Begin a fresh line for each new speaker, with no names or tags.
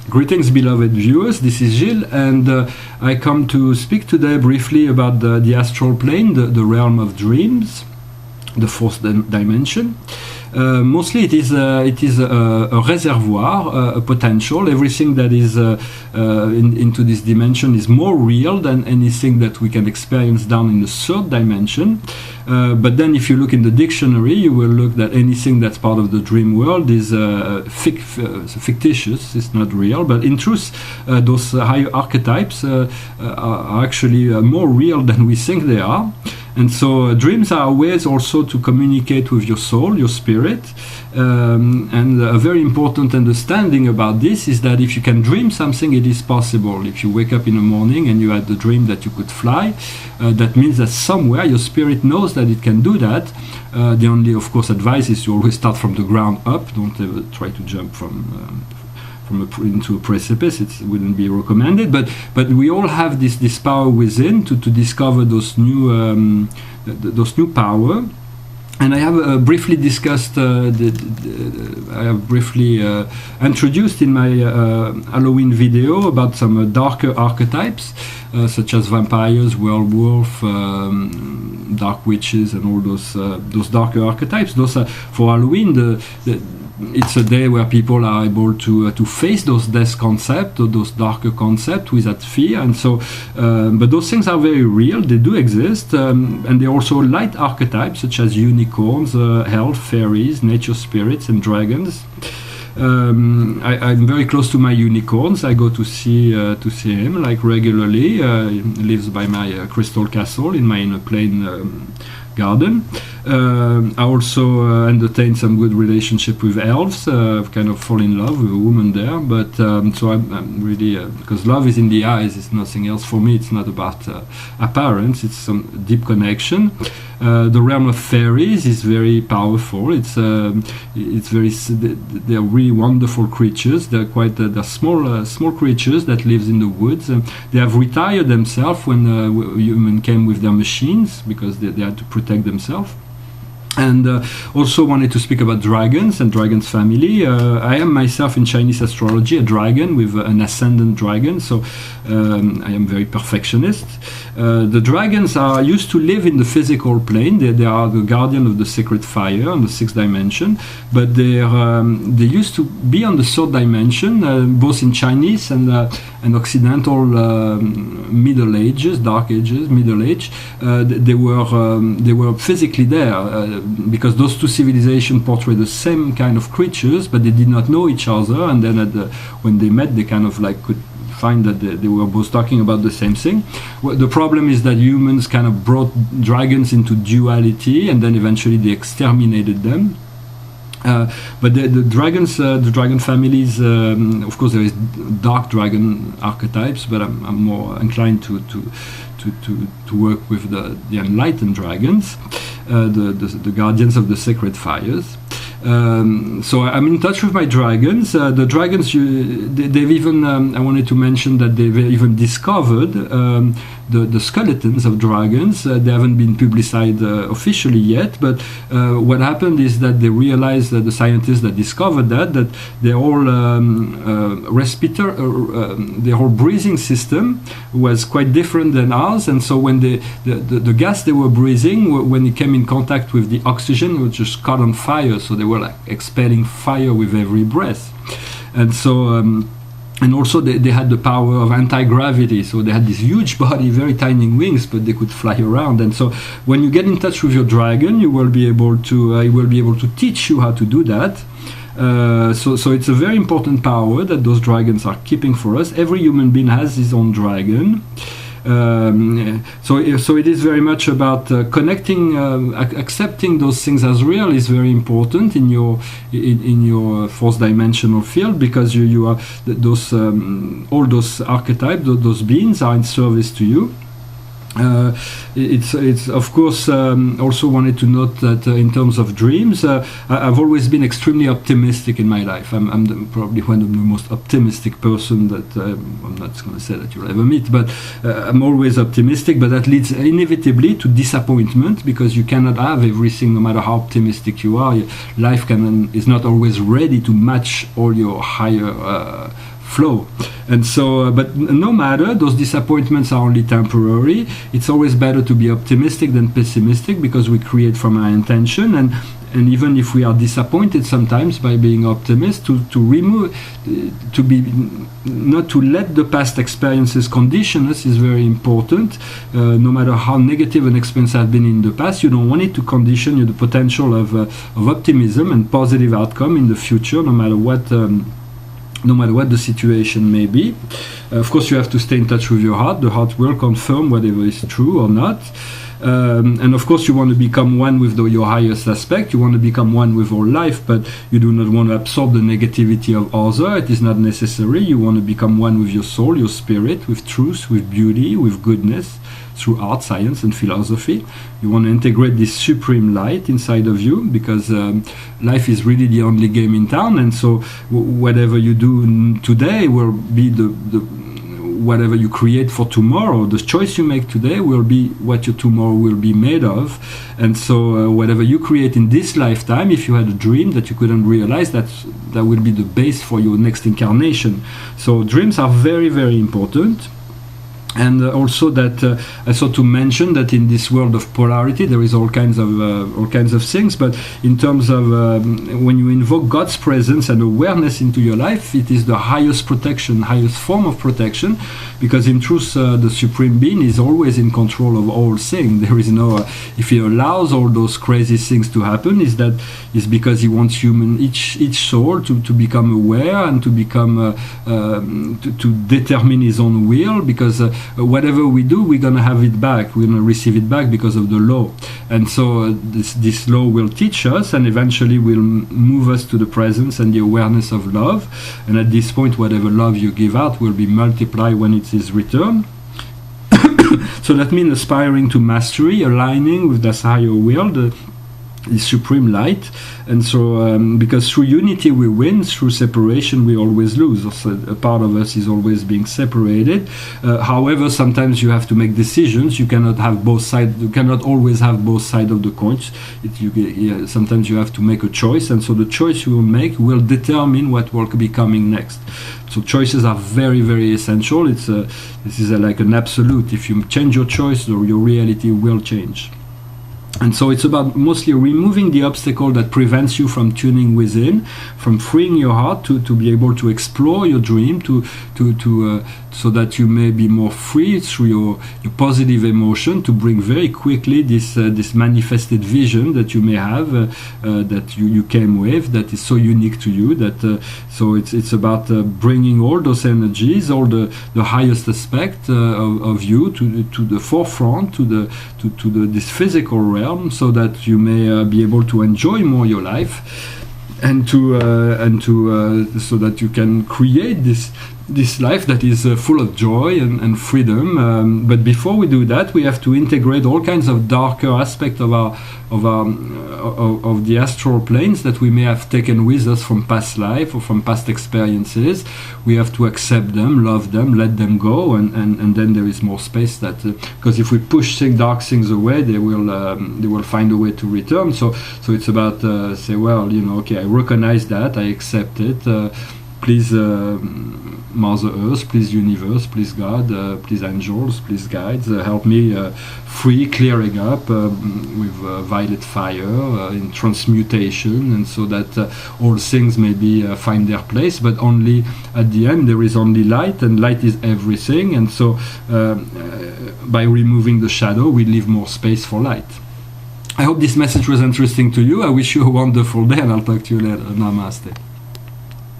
Greetings, beloved viewers. This is Gilles, and I come to speak today briefly about the astral plane, the realm of dreams, the fourth dimension. Mostly it is a reservoir, a potential. Everything that is into this dimension is more real than anything that we can experience down in the third dimension. But then if you look in the dictionary, you will look that anything that's part of the dream world is fictitious, it's not real. But in truth, those higher archetypes are actually more real than we think they are. And so dreams are ways also to communicate with your soul, your spirit. And a very important understanding about this is that if you can dream something, it is possible. If you wake up in the morning and you had the dream that you could fly, that means that somewhere your spirit knows that it can do that. The only, of course, advice is to always start from the ground up. Don't ever try to jump into a precipice. It wouldn't be recommended, but we all have this power within to discover those new power. And I have briefly discussed, I have briefly introduced in my Halloween video about some darker archetypes, such as vampires, werewolf, dark witches, and all those darker archetypes. Those are, for Halloween, it's a day where people are able to face those death concepts or those darker concepts without fear, and so. But those things are very real; they do exist, and they're also light archetypes such as unicorns, elves, fairies, nature spirits, and dragons. I'm very close to my unicorns. I go to see him like regularly. He lives by my crystal castle in my inner plane garden. I also entertain some good relationship with elves. I've kind of fall in love with a woman there, but so I'm really because love is in the eyes. It's nothing else for me. It's not about appearance. It's some deep connection. The realm of fairies is very powerful. It's very. They're really wonderful creatures. They're they're small creatures that lives in the woods. They have retired themselves when human came with their machines because they had to protect themselves. And also wanted to speak about dragons and dragons family. I am myself in Chinese astrology a dragon with an ascendant dragon, so I am very perfectionist. The dragons are used to live in the physical plane. They are the guardian of the sacred fire on the sixth dimension, but they used to be on the third dimension, both in Chinese and Occidental Middle Ages, Dark Ages, Middle Age. They were physically there. Because those two civilizations portray the same kind of creatures, but they did not know each other, and then when they met, they kind of like could find that they were both talking about the same thing. Well, the problem is that humans kind of brought dragons into duality, and then eventually they exterminated them. But the dragons, the dragon families, of course, there is dark dragon archetypes, but I'm more inclined to work with the enlightened dragons, the guardians of the sacred fires. So I'm in touch with my dragons. The dragons, they've even, I wanted to mention that they've even discovered the skeletons of dragons. They haven't been publicized officially yet, but what happened is that they realized that the scientists that discovered that their whole their whole breathing system was quite different than ours, and so when the gas they were breathing, when it came in contact with the oxygen, it was just caught on fire. So they were like expelling fire with every breath, and so. And also they had the power of anti-gravity, so they had this huge body, very tiny wings, but they could fly around. And so when you get in touch with your dragon, you will be able to teach you how to do that. So it's a very important power that those dragons are keeping for us. Every human being has his own dragon. So it is very much about connecting, accepting those things as real is very important in your fourth dimensional field, because you are those all those archetypes, those beings are in service to you. It's of course also wanted to note that in terms of dreams, I've always been extremely optimistic in my life. I'm probably one of the most optimistic person that I'm not going to say that you'll ever meet, but I'm always optimistic. But that leads inevitably to disappointment, because you cannot have everything, no matter how optimistic you are. Life is not always ready to match all your higher flow. And so, but no matter, those disappointments are only temporary. It's always better to be optimistic than pessimistic, because we create from our intention. And even if we are disappointed sometimes, by being optimist, to remove, to be, not to let the past experiences condition us is very important. No matter how negative an experience has been in the past, you don't want it to condition you the potential of optimism and positive outcome in the future, no matter what the situation may be. Of course, you have to stay in touch with your heart. The heart will confirm whatever is true or not. And of course, you want to become one with your highest aspect. You want to become one with all life, but you do not want to absorb the negativity of others. It is not necessary. You want to become one with your soul, your spirit, with truth, with beauty, with goodness, through art, science, and philosophy. You want to integrate this supreme light inside of you, because life is really the only game in town. And so whatever you do today will be the whatever you create for tomorrow. The choice you make today will be what your tomorrow will be made of. And so whatever you create in this lifetime, if you had a dream that you couldn't realize, that will be the base for your next incarnation. So dreams are very, very important. And also that I thought to mention that in this world of polarity there is all kinds of things. But in terms of when you invoke God's presence and awareness into your life, it is the highest protection, highest form of protection, because in truth the Supreme Being is always in control of all things. There is no if He allows all those crazy things to happen, is because He wants each soul to become aware and to become to determine His own will, because whatever we do, we're going to have it back. We're going to receive it back because of the law. And so this law will teach us, and eventually will move us to the presence and the awareness of love. And at this point, whatever love you give out will be multiplied when it is returned. So that means aspiring to mastery, aligning with this higher will, the supreme light. And so because through unity we win, through separation we always lose. Also, a part of us is always being separated. However, sometimes you have to make decisions. You cannot have both sides. You cannot always have both sides of the coin. Sometimes you have to make a choice, and so the choice you will make will determine what will be coming next. So choices are very, very essential. This is like an absolute. If you change your choice, your reality will change. And so it's about mostly removing the obstacle that prevents you from tuning within, from freeing your heart to be able to explore your dream, so that you may be more free through your positive emotion, to bring very quickly this manifested vision that you may have, that you came with, that is so unique to you. So it's about bringing all those energies, all the highest aspect of you to the forefront, to this physical realm, so that you may be able to enjoy more your life, and so that you can create this life that is full of joy and freedom. But before we do that, we have to integrate all kinds of darker aspects of the astral planes that we may have taken with us from past life or from past experiences. We have to accept them, love them, let them go, and then there is more space. That because if we push dark things away, they will find a way to return. So it's about say, well, okay, I recognize that, I accept it. Please, Mother Earth, please universe, please God, please angels, please guides, help me free, clearing up with violet fire in transmutation, and so that all things maybe find their place. But only at the end there is only light, and light is everything. And so by removing the shadow, we leave more space for light. I hope this message was interesting to you. I wish you a wonderful day, and I'll talk to you later. Namaste.